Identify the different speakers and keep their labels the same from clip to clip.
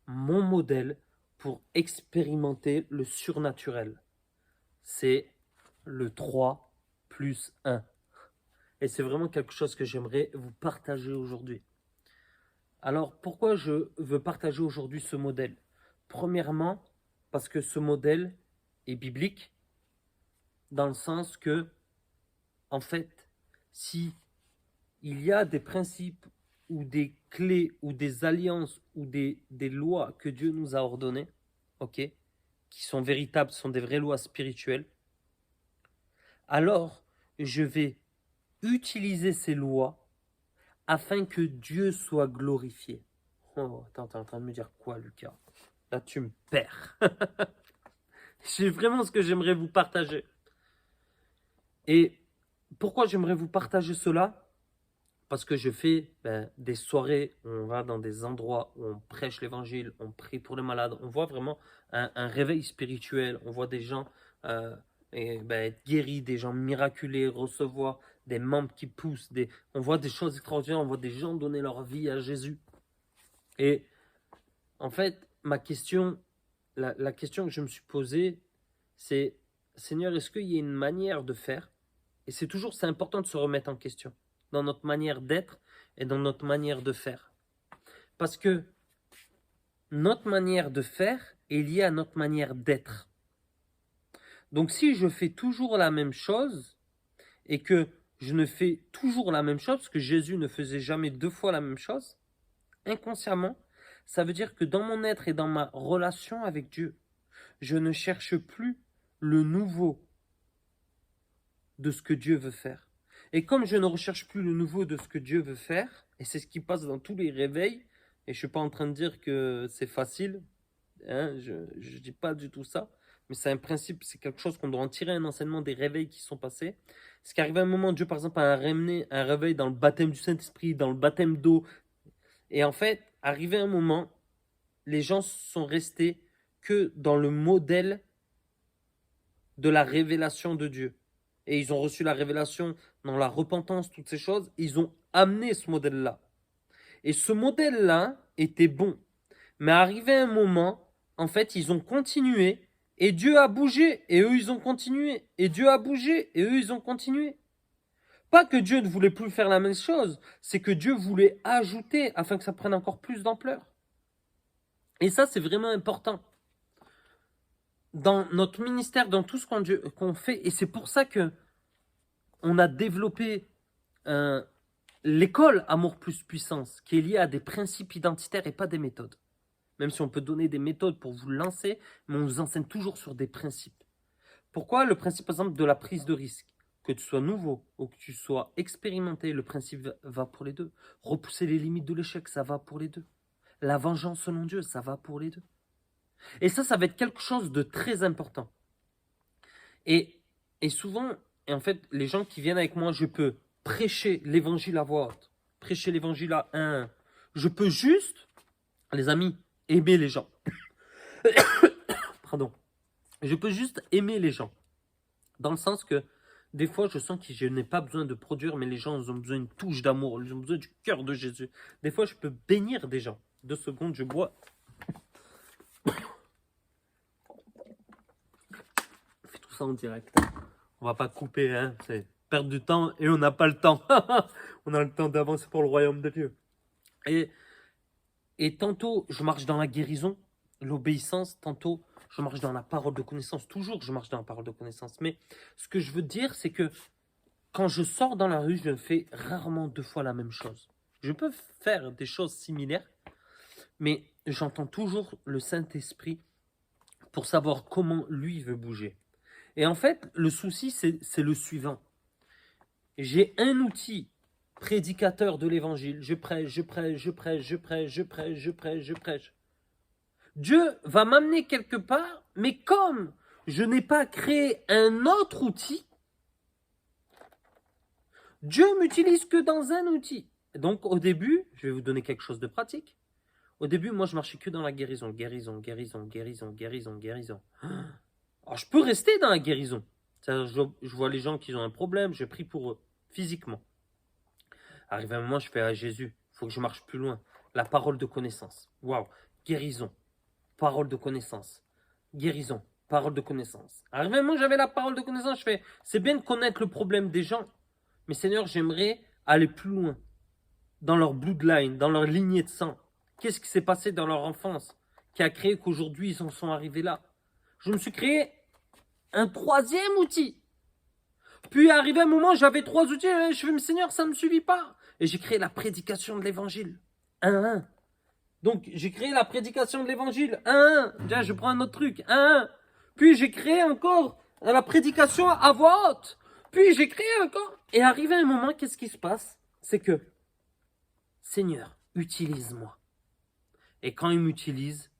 Speaker 1: mon modèle pour expérimenter le surnaturel. C'est le 3 plus 1. Et c'est vraiment quelque chose que j'aimerais vous partager aujourd'hui. Alors, pourquoi je veux partager aujourd'hui ce modèle? Premièrement, parce que ce modèle est biblique, dans le sens que, en fait, si il y a des principes ou des clés ou des alliances ou des lois que Dieu nous a ordonnées, ok, qui sont véritables, sont des vraies lois spirituelles, alors je vais utiliser ces lois afin que Dieu soit glorifié. Oh, attends, t'es en train de me dire quoi, Lucas? Là, tu me perds. C'est vraiment ce que j'aimerais vous partager. Et pourquoi j'aimerais vous partager cela? Parce que je fais des soirées où on va dans des endroits où on prêche l'évangile, on prie pour les malades, on voit vraiment un réveil spirituel, on voit des gens être guéris, des gens miraculés, recevoir des membres qui poussent, on voit des choses extraordinaires, on voit des gens donner leur vie à Jésus. Et en fait, ma question, la question que je me suis posée, c'est, Seigneur, est-ce qu'il y a une manière de faire? Et c'est important de se remettre en question dans notre manière d'être et dans notre manière de faire. Parce que notre manière de faire est liée à notre manière d'être. Donc si je fais toujours la même chose et que je ne fais toujours la même chose, parce que Jésus ne faisait jamais 2 fois la même chose, inconsciemment, ça veut dire que dans mon être et dans ma relation avec Dieu, je ne cherche plus le nouveau de ce que Dieu veut faire. Et comme je ne recherche plus le nouveau de ce que Dieu veut faire, et c'est ce qui passe dans tous les réveils, et je ne suis pas en train de dire que c'est facile, hein, je ne dis pas du tout ça, mais c'est un principe, c'est quelque chose qu'on doit en tirer un enseignement des réveils qui sont passés. C'est qu'arrivé un moment, Dieu par exemple a ramené un réveil dans le baptême du Saint-Esprit, dans le baptême d'eau, et en fait, arrivé un moment, les gens sont restés que dans le modèle de la révélation de Dieu. Et ils ont reçu la révélation dans la repentance, toutes ces choses. Ils ont amené ce modèle-là. Et ce modèle-là était bon. Mais arrivé un moment, en fait, ils ont continué. Et Dieu a bougé. Et eux, ils ont continué. Et Dieu a bougé. Et eux, ils ont continué. Pas que Dieu ne voulait plus faire la même chose. C'est que Dieu voulait ajouter afin que ça prenne encore plus d'ampleur. Et ça, c'est vraiment important. Dans notre ministère, dans tout ce qu'on fait. Et c'est pour ça que on a développé l'école Amour plus puissance, qui est liée à des principes identitaires et pas des méthodes. Même si on peut donner des méthodes pour vous lancer, mais on vous enseigne toujours sur des principes. Pourquoi le principe, par exemple, de la prise de risque? Que tu sois nouveau ou que tu sois expérimenté, le principe va pour les deux. Repousser les limites de l'échec, ça va pour les deux. La vengeance selon Dieu, ça va pour les deux. Et ça va être quelque chose de très important. Et souvent, et en fait, les gens qui viennent avec moi, je peux prêcher l'évangile à voix haute, prêcher l'évangile à un. Je peux juste, les amis, aimer les gens. Pardon. Je peux juste aimer les gens. Dans le sens que, des fois, je sens que je n'ai pas besoin de produire, mais les gens ils ont besoin d'une touche d'amour, ils ont besoin du cœur de Jésus. Des fois, je peux bénir des gens. 2 secondes, je bois. On fait tout ça en direct. On va pas couper, hein. C'est perdre du temps et on n'a pas le temps. On a le temps d'avancer pour le royaume de Dieu. Et tantôt, je marche dans la guérison, l'obéissance, tantôt, je marche dans la parole de connaissance. Toujours, je marche dans la parole de connaissance. Mais ce que je veux dire, c'est que quand je sors dans la rue, je fais rarement 2 fois la même chose. Je peux faire des choses similaires, mais j'entends toujours le Saint-Esprit pour savoir comment lui veut bouger. Et en fait, le souci, c'est le suivant. J'ai un outil prédicateur de l'évangile. Je prêche, je prêche, je prêche, je prêche, je prêche, je prêche, je prêche. Dieu va m'amener quelque part, mais comme je n'ai pas créé un autre outil, Dieu m'utilise que dans un outil. Donc au début, je vais vous donner quelque chose de pratique. Au début, moi, je marchais que dans la guérison. Guérison, guérison, guérison, guérison, guérison. Alors, je peux rester dans la guérison. Je vois les gens qui ont un problème, je prie pour eux, physiquement. Arrivé un moment, je fais à Jésus, il faut que je marche plus loin. La parole de connaissance. Waouh. guérison, parole de connaissance. Guérison, parole de connaissance. Alors même moi j'avais la parole de connaissance, je fais, c'est bien de connaître le problème des gens, mais Seigneur, j'aimerais aller plus loin, dans leur bloodline, dans leur lignée de sang. Qu'est-ce qui s'est passé dans leur enfance, qui a créé qu'aujourd'hui ils en sont arrivés là. Je me suis créé un troisième outil. Puis arrivé un moment, j'avais 3 outils, et je fais, mais Seigneur, ça ne me suffit pas. Et j'ai créé la prédication de l'évangile. 1-1. Donc, j'ai créé la prédication de l'évangile. 1-1. Tiens, je prends un autre truc. 1-1. Puis, j'ai créé encore la prédication à voix haute. Puis, j'ai créé encore. Et arrivé un moment, qu'est-ce qui se passe? C'est que, Seigneur, utilise-moi. Et quand il m'utilise,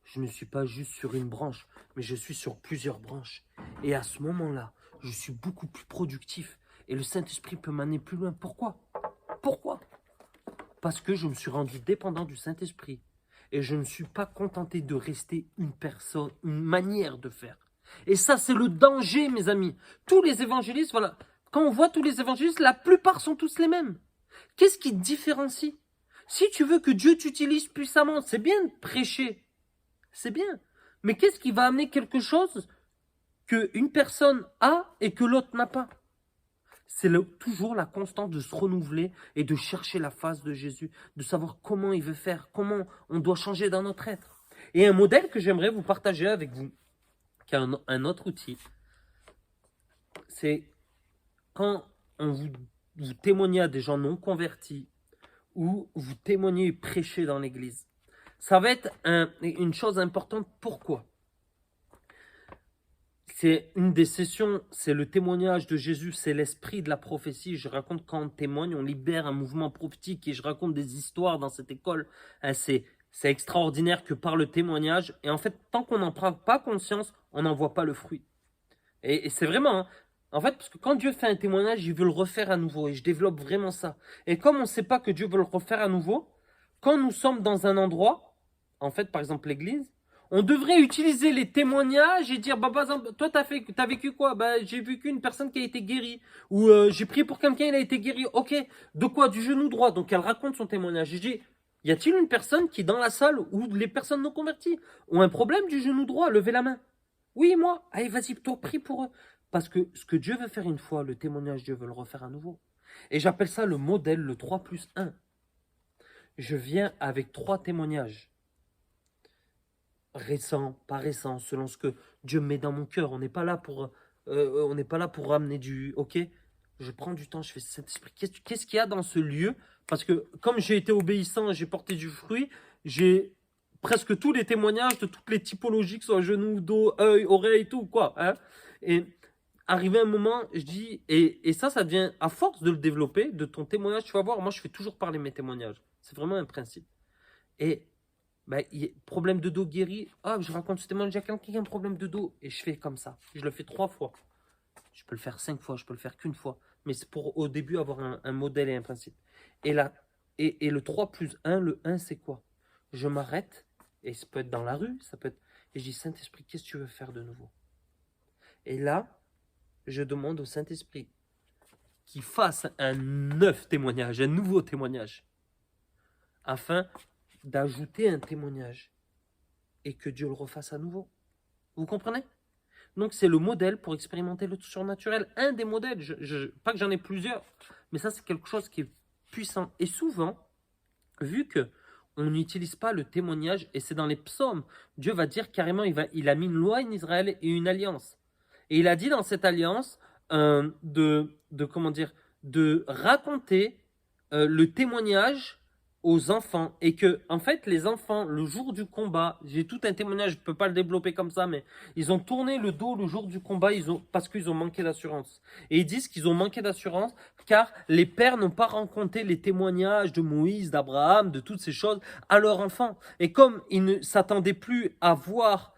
Speaker 1: je ne suis pas juste sur une branche, mais je suis sur plusieurs branches. Et à ce moment-là, je suis beaucoup plus productif. Et le Saint-Esprit peut m'amener plus loin. Pourquoi? Pourquoi? Parce que je me suis rendu dépendant du Saint-Esprit. Et je ne suis pas contenté de rester une personne, une manière de faire. Et ça, c'est le danger, mes amis. Tous les évangélistes, voilà. Quand on voit tous les évangélistes, la plupart sont tous les mêmes. Qu'est-ce qui te différencie? Si tu veux que Dieu t'utilise puissamment, c'est bien de prêcher. C'est bien. Mais qu'est-ce qui va amener quelque chose qu'une personne a et que l'autre n'a pas? C'est toujours la constante de se renouveler et de chercher la face de Jésus, de savoir comment il veut faire, comment on doit changer dans notre être. Et un modèle que j'aimerais vous partager avec vous, qui est un autre outil, c'est quand vous témoignez à des gens non convertis ou vous témoignez et prêchez dans l'église. Ça va être une chose importante. Pourquoi? C'est une des sessions, c'est le témoignage de Jésus, c'est l'esprit de la prophétie. Je raconte quand on témoigne, on libère un mouvement prophétique et je raconte des histoires dans cette école. C'est extraordinaire que par le témoignage. Et en fait, tant qu'on n'en prend pas conscience, on n'en voit pas le fruit. Et c'est vraiment, hein, en fait, parce que quand Dieu fait un témoignage, il veut le refaire à nouveau. Et je développe vraiment ça. Et comme on ne sait pas que Dieu veut le refaire à nouveau, quand nous sommes dans un endroit, en fait, par exemple l'église, on devrait utiliser les témoignages et dire, bah, par exemple, toi, t'as vécu quoi? Bah, j'ai vécu une personne qui a été guérie. Ou j'ai prié pour quelqu'un, il a été guéri. Ok, de quoi? Du genou droit. Donc, elle raconte son témoignage. Et je dis, y a-t-il une personne qui, dans la salle où les personnes non converties ont un problème du genou droit? Levez la main. Oui, moi. Allez, vas-y, toi, prie pour eux. Parce que ce que Dieu veut faire une fois, le témoignage, Dieu veut le refaire à nouveau. Et j'appelle ça le modèle, le 3+1. Je viens avec 3 témoignages. Récent, pas récent, selon ce que Dieu met dans mon cœur. On n'est pas là pour ramener du. Ok, je prends du temps, je fais cet esprit. Qu'est-ce qu'il y a dans ce lieu? Parce que comme j'ai été obéissant, j'ai porté du fruit, j'ai presque tous les témoignages de toutes les typologies, que ce soit genoux, dos, œil, oreille, tout quoi. Hein, et arrivé un moment, je dis, et ça devient, à force de le développer, de ton témoignage, tu vas voir, moi je fais toujours parler mes témoignages. C'est vraiment un principe. Et bah, problème de dos guéri. Ah, je raconte ce témoignage à quelqu'un qui a un problème de dos. Et je fais comme ça. Je le fais 3 fois. Je peux le faire 5 fois. Je peux le faire qu'une fois. Mais c'est pour au début avoir un modèle et un principe. Et là, et le 3+1, le 1, c'est quoi? Je m'arrête. Et ça peut être dans la rue. Ça peut être. Et je dis, Saint-Esprit, qu'est-ce que tu veux faire de nouveau? Et là, je demande au Saint-Esprit qu'il fasse un neuf témoignage, un nouveau témoignage. Afin d'ajouter un témoignage et que Dieu le refasse à nouveau. Vous comprenez? Donc c'est le modèle pour expérimenter le surnaturel. Un des modèles, pas que j'en ai plusieurs, mais ça c'est quelque chose qui est puissant. Et souvent, vu que on n'utilise pas le témoignage, et c'est dans les psaumes, Dieu va dire carrément, il a mis une loi en Israël et une alliance. Et il a dit dans cette alliance de raconter le témoignage aux enfants. Et que, en fait, les enfants, le jour du combat, j'ai tout un témoignage, je ne peux pas le développer comme ça, mais ils ont tourné le dos le jour du combat parce qu'ils ont manqué d'assurance. Et ils disent qu'ils ont manqué d'assurance car les pères n'ont pas raconté les témoignages de Moïse, d'Abraham, de toutes ces choses à leurs enfants. Et comme ils ne s'attendaient plus à voir,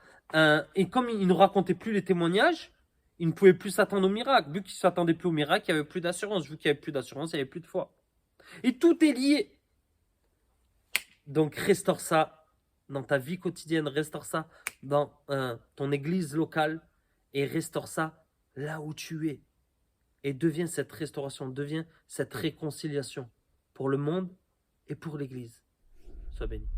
Speaker 1: et comme ils ne racontaient plus les témoignages, ils ne pouvaient plus s'attendre au miracle. Vu qu'ils ne s'attendaient plus au miracle, il n'y avait plus d'assurance. Vu qu'il n'y avait plus d'assurance, il n'y avait plus de foi. Et tout est lié. Donc, restaure ça dans ta vie quotidienne, restaure ça dans ton église locale et restaure ça là où tu es. Et deviens cette restauration, deviens cette réconciliation pour le monde et pour l'église. Sois béni.